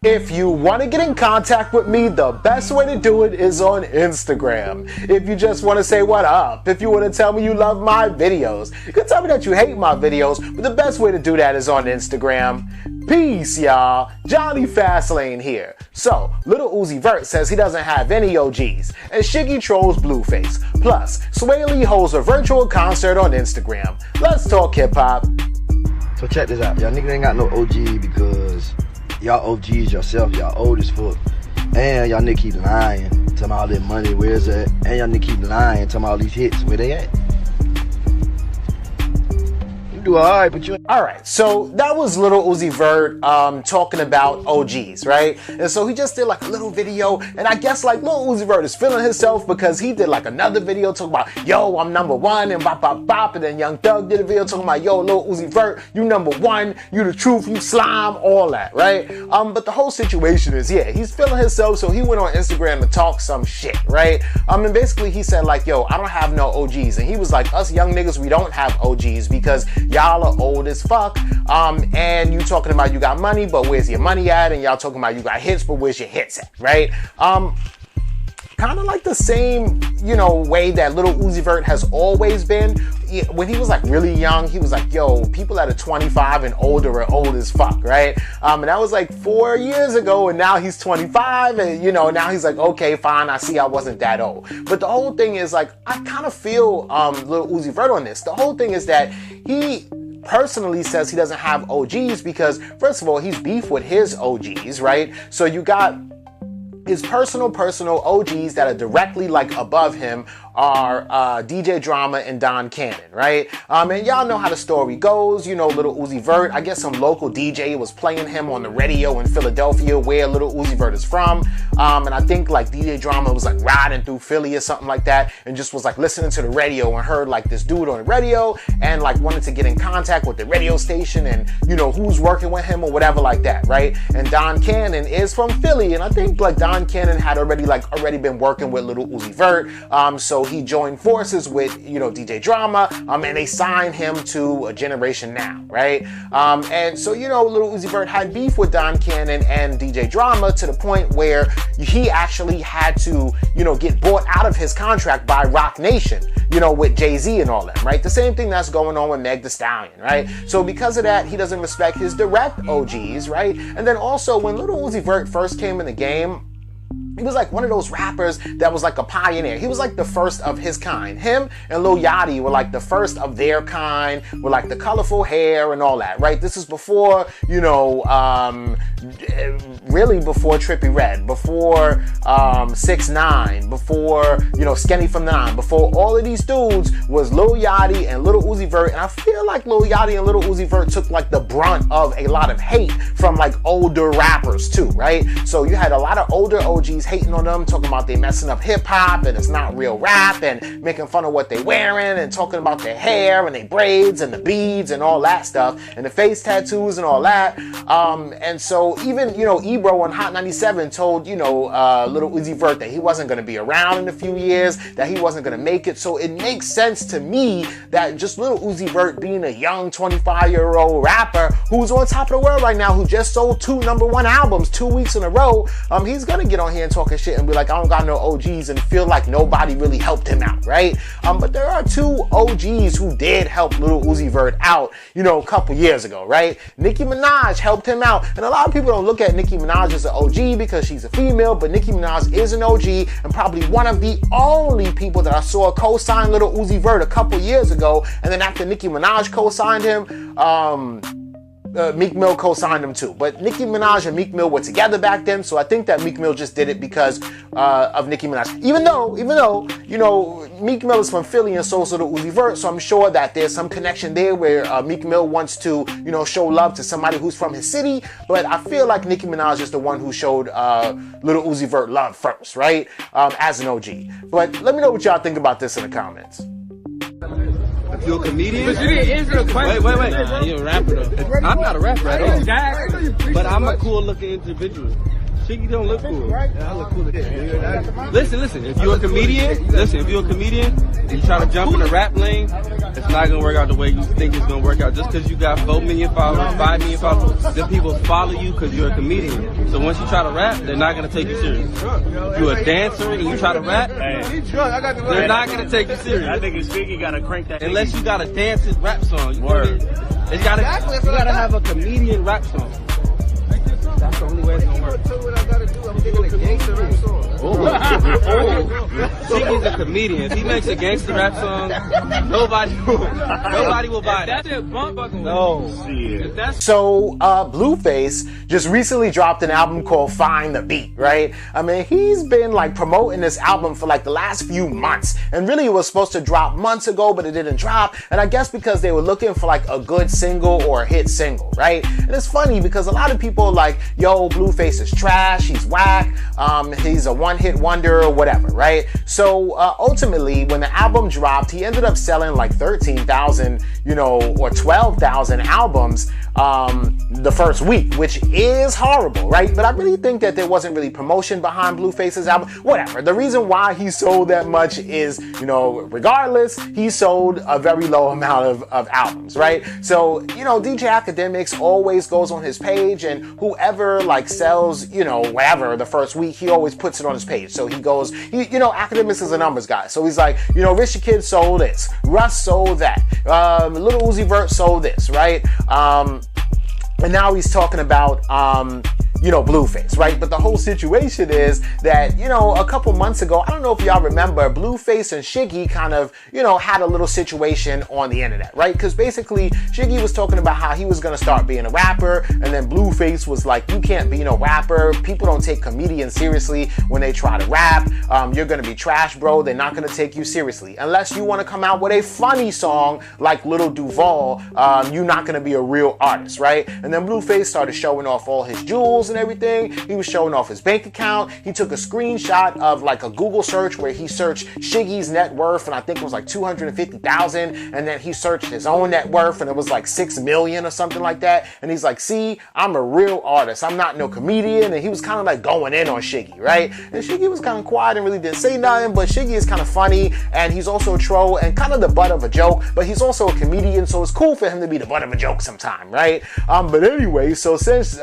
If you want to get in contact with me, the best way to do it is on Instagram. If you just want to say what up, if you want to tell me you love my videos, you can tell me that you hate my videos, but the best way to do that is on Instagram. Peace, y'all. Jonny Fastlane here. So, Lil Uzi Vert says he doesn't have any OGs, and Shiggy trolls Blueface. Plus, Swae Lee holds a virtual concert on Instagram. Let's talk hip-hop. So check this out. Y'all niggas ain't got no OG because y'all OGs yourself, y'all old as fuck. And y'all niggas keep lying, telling all that money, where's it? And y'all niggas keep lying, telling all these hits, where they at? You do alright, but you... Alright, so that was Lil Uzi Vert talking about OGs, right? And so he just did like a little video, and I guess like Lil Uzi Vert is feeling himself because he did like another video talking about, yo, I'm number one, and bop, bop, bop, and then Young Thug did a video talking about, yo, Lil Uzi Vert, you number one, you the truth, you slime, all that, right? But the whole situation is, yeah, he's feeling himself, so he went on Instagram to talk some shit, right? And basically he said like, yo, I don't have no OGs, and he was like, us young niggas, we don't have OGs because y'all are old as fuck, and you talking about you got money, but where's your money at? And y'all talking about you got hits, but where's your hits at, right? Kind of like the same, you know, way that Lil Uzi Vert has always been. When he was like really young, he was like, yo, people that are 25 and older are old as fuck, right? And that was like 4 years ago, and now he's 25, and you know, now he's like, okay, fine, I see I wasn't that old. But the whole thing is like, I kind of feel Lil Uzi Vert on this. The whole thing is that he personally says he doesn't have OGs because, first of all, he's beef with his OGs, right? So you got his personal OGs that are directly like above him are DJ Drama and Don Cannon, right? And y'all know how the story goes. You know, Lil Uzi Vert, I guess some local DJ was playing him on the radio in Philadelphia, where Lil Uzi Vert is from. And I think like DJ Drama was like riding through Philly or something like that, and just was like listening to the radio and heard like this dude on the radio and like wanted to get in contact with the radio station and, you know, who's working with him or whatever like that, right? And Don Cannon is from Philly, and I think like Don Cannon had already been working with Lil Uzi Vert, so he joined forces with, you know, DJ Drama, and they signed him to A Generation Now, right? And so, you know, Lil Uzi Vert had beef with Don Cannon and DJ Drama to the point where he actually had to, you know, get bought out of his contract by Roc Nation, you know, with Jay-Z and all that, right? The same thing that's going on with Meg Thee Stallion, right? So because of that, he doesn't respect his direct OGs, right? And then also when Lil Uzi Vert first came in the game, he was like one of those rappers that was like a pioneer. He was like the first of his kind. Him and Lil Yachty were like the first of their kind, with like the colorful hair and all that, right? This is before, you know, really before Trippie Redd, before 6ix9ine, before, you know, Skinny from 9, before all of these dudes was Lil Yachty and Lil Uzi Vert. And I feel like Lil Yachty and Lil Uzi Vert took like the brunt of a lot of hate from like older rappers too, right? So you had a lot of older OGs hating on them, talking about they messing up hip-hop and it's not real rap, and making fun of what they wearing and talking about their hair and their braids and the beads and all that stuff and the face tattoos and all that. And so even, you know, Ebro on Hot 97 told, you know, Lil Uzi Vert that he wasn't going to be around in a few years, that he wasn't going to make it. So it makes sense to me that just Lil Uzi Vert being a young 25-year-old rapper who's on top of the world right now, who just sold 2 #1 albums 2 weeks in a row, he's going to get on here and talking shit and be like, I don't got no OGs, and feel like nobody really helped him out, right? But there are 2 OGs who did help Lil Uzi Vert out, you know, a couple years ago, right? Nicki Minaj helped him out, and a lot of people don't look at Nicki Minaj as an OG because she's a female, but Nicki Minaj is an OG and probably one of the only people that I saw co-sign Lil Uzi Vert a couple years ago, and then after Nicki Minaj co-signed him, Meek Mill co-signed him too. But Nicki Minaj and Meek Mill were together back then, so I think that Meek Mill just did it because of Nicki Minaj. Even though, you know, Meek Mill is from Philly and so is Lil Uzi Vert, so I'm sure that there's some connection there where Meek Mill wants to, you know, show love to somebody who's from his city, but I feel like Nicki Minaj is the one who showed Lil Uzi Vert love first, right? As an OG. But let me know what y'all think about this in the comments. If you're a comedian, but you didn't answer the question. Wait. Nah, you're a rapper though. I'm not a rapper at all. But I'm a cool looking individual. Shiggy don't look cool. Yeah, I look cool as hell. Listen. If you're a comedian, and you try to jump in the rap lane, it's not gonna work out the way you think it's gonna work out. Just because you got 4 million followers, 5 million followers, then people follow you because you're a comedian. So once you try to rap, they're not gonna take you serious. If you're a dancer and you try to rap, they're not gonna take you serious. I think Shiggy gotta crank that. Unless you got a dancing rap song. You gotta have a comedian rap song. That's the only way it's gonna work. Shiggy's a comedian. If he makes a gangster rap song, nobody will buy it. That's a bump buckle. No. So, Blueface just recently dropped an album called Find the Beat, right? I mean, he's been like promoting this album for like the last few months, and really it was supposed to drop months ago, but it didn't drop. And I guess because they were looking for like a good single or a hit single, right? And it's funny because a lot of people are like, yo, Blueface is trash, he's whack, he's a one-hit wonder or whatever, right? So ultimately, when the album dropped, he ended up selling like 13,000, or 12,000 albums the first week, which is horrible, right? But I really think that there wasn't really promotion behind Blueface's album. Whatever. The reason why he sold that much is, regardless, he sold a very low amount of albums, right? So, DJ Academics always goes on his page, and whoever like sells, whatever the first week, he always puts it on his page. So he goes, Academics is a numbers guy. So he's like, Rich the Kid sold this, Russ sold that, Lil Uzi Vert sold this, right? And now he's talking about, Blueface, right? But the whole situation is that, a couple months ago, I don't know if y'all remember, Blueface and Shiggy kind of, had a little situation on the internet, right? Because basically, Shiggy was talking about how he was going to start being a rapper, and then Blueface was like, you can't be no rapper. People don't take comedians seriously when they try to rap. You're going to be trash, bro. They're not going to take you seriously. Unless you want to come out with a funny song like Lil Duval, you're not going to be a real artist, right? And then Blueface started showing off all his jewels and everything. He was showing off his bank account. He took a screenshot of like a Google search where he searched Shiggy's net worth, and I think it was like 250,000, and then he searched his own net worth, and it was like 6 million or something like that. And he's like, see, I'm a real artist. I'm not no comedian. And he was kind of like going in on Shiggy, right? And Shiggy was kind of quiet and really didn't say nothing, but Shiggy is kind of funny, and he's also a troll and kind of the butt of a joke, but he's also a comedian, so it's cool for him to be the butt of a joke sometime, right? But anyway, so since,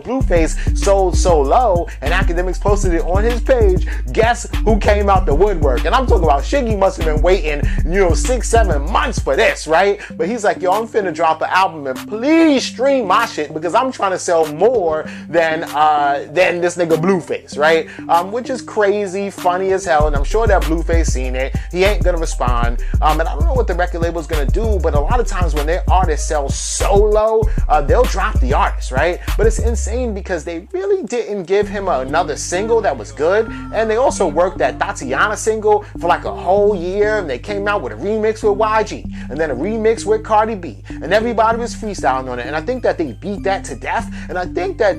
Blueface sold so low and Academics posted it on his page, guess who came out the woodwork? And I'm talking about Shiggy must have been waiting, 6-7 months for this, right? But he's like, yo, I'm finna drop an album and please stream my shit because I'm trying to sell more than this nigga Blueface, right? Which is crazy, funny as hell, and I'm sure that Blueface seen it. He ain't gonna respond. And I don't know what the record label's gonna do, but a lot of times when their artists sell so low, they'll drop the artist, right? But it's insane because they really didn't give him another single that was good, and they also worked that Tatiana single for like a whole year, and they came out with a remix with YG, and then a remix with Cardi B, and everybody was freestyling on it, and I think that they beat that to death, and I think that,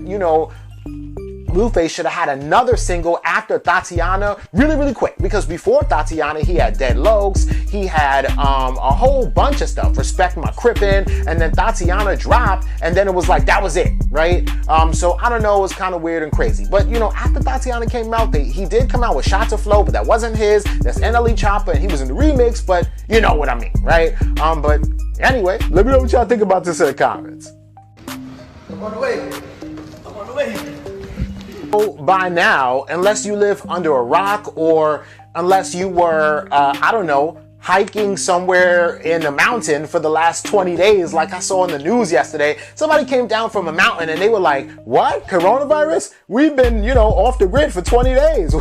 Blueface should have had another single after Tatiana really, really quick, because before Tatiana, he had Dead Lokes, he had a whole bunch of stuff, Respect My Crippin', and then Tatiana dropped, and then it was like, that was it, right? So I don't know, it was kind of weird and crazy, but after Tatiana came out, he did come out with Shots of Flow, but that wasn't his, that's Untitled Chapter, and he was in the remix, but you know what I mean, right? But anyway, let me know what y'all think about this in the comments. I'm on the way. By now, unless you live under a rock or unless you were, hiking somewhere in a mountain for the last 20 days, like I saw in the news yesterday. Somebody came down from a mountain and they were like, what? Coronavirus? We've been, off the grid for 20 days.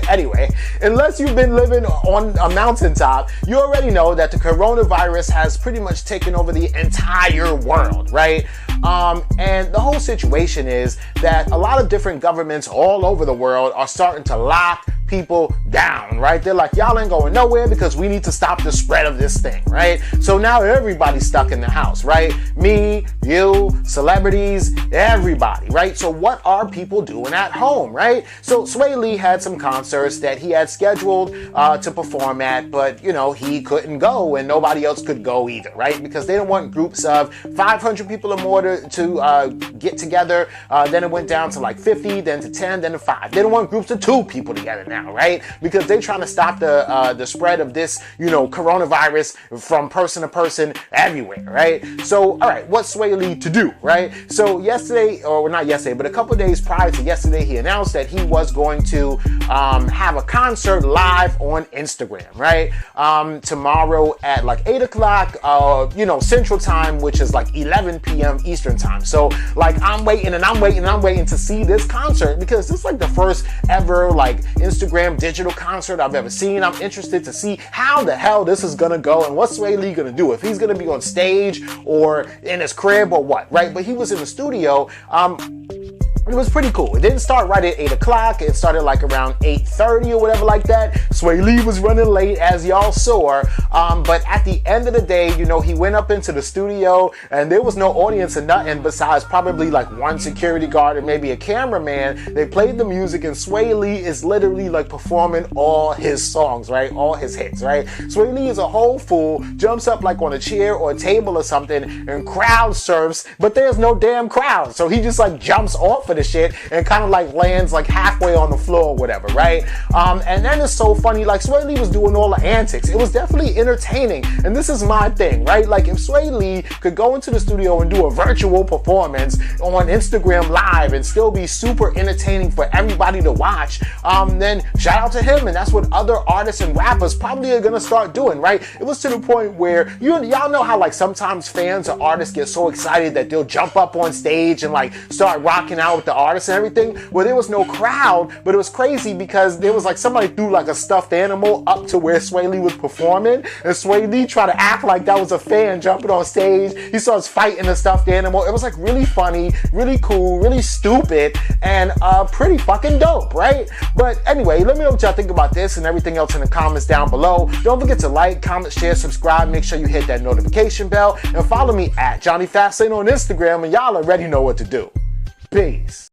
Anyway, unless you've been living on a mountaintop, you already know that the coronavirus has pretty much taken over the entire world, right? And the whole situation is that a lot of different governments all over the world are starting to lock people down, right? They're like, y'all ain't going nowhere because we need to stop the spread of this thing, right? So now everybody's stuck in the house, right? Me, you, celebrities, everybody, right? So what are people doing at home, right? So Swae Lee had some concerts that he had scheduled to perform at, but he couldn't go and nobody else could go either, right? Because they don't want groups of 500 people or more more to get together. Then it went down to like 50, then to 10, then to 5. They don't want groups of 2 people together now, right? Because they're trying to stop the spread of this, coronavirus from person to person everywhere, right? So, all right, what's Swae Lee to do, right? So yesterday, or not yesterday, but a couple days prior to yesterday, he announced that he was going to have a concert live on Instagram, right? Tomorrow at like 8 o'clock, Central Time, which is like 11 p.m. Eastern Time. So like I'm waiting to see this concert because this is like the first ever like Instagram digital concert I've ever seen. I'm interested to see how the hell this is gonna go and what's Swae Lee gonna do, if he's gonna be on stage or in his crib or what, right? But he was in the studio. It was pretty cool. It didn't start right at 8 o'clock. It started like around 8:30 or whatever like that. Swae Lee was running late, as y'all saw. But at the end of the day, he went up into the studio and there was no audience or nothing besides probably like one security guard and maybe a cameraman. They played the music and Swae Lee is literally like performing all his songs, right? All his hits, right? Swae Lee is a whole fool, jumps up like on a chair or a table or something and crowd surfs, but there's no damn crowd. So he just like jumps off of the shit and kind of like lands like halfway on the floor or whatever, right? And then it's so funny, like Swae Lee was doing all the antics. It was definitely entertaining, and this is my thing, right? Like if Swae Lee could go into the studio and do a virtual performance on Instagram Live and still be super entertaining for everybody to watch, then shout out to him, and that's what other artists and rappers probably are gonna start doing, right? It was to the point where y'all know how like sometimes fans or artists get so excited that they'll jump up on stage and like start rocking out with the artists and everything. Well, there was no crowd, but it was crazy because there was like somebody threw like a stuffed animal up to where Swae Lee was performing, and Swae Lee tried to act like that was a fan jumping on stage. He starts fighting the stuffed animal. It was like really funny, really cool, really stupid, and pretty fucking dope, right? But anyway, let me know what y'all think about this and everything else in the comments down below. Don't forget to like, comment, share, subscribe. Make sure you hit that notification bell and follow me at Jonny Fastlane on Instagram, and y'all already know what to do. Peace.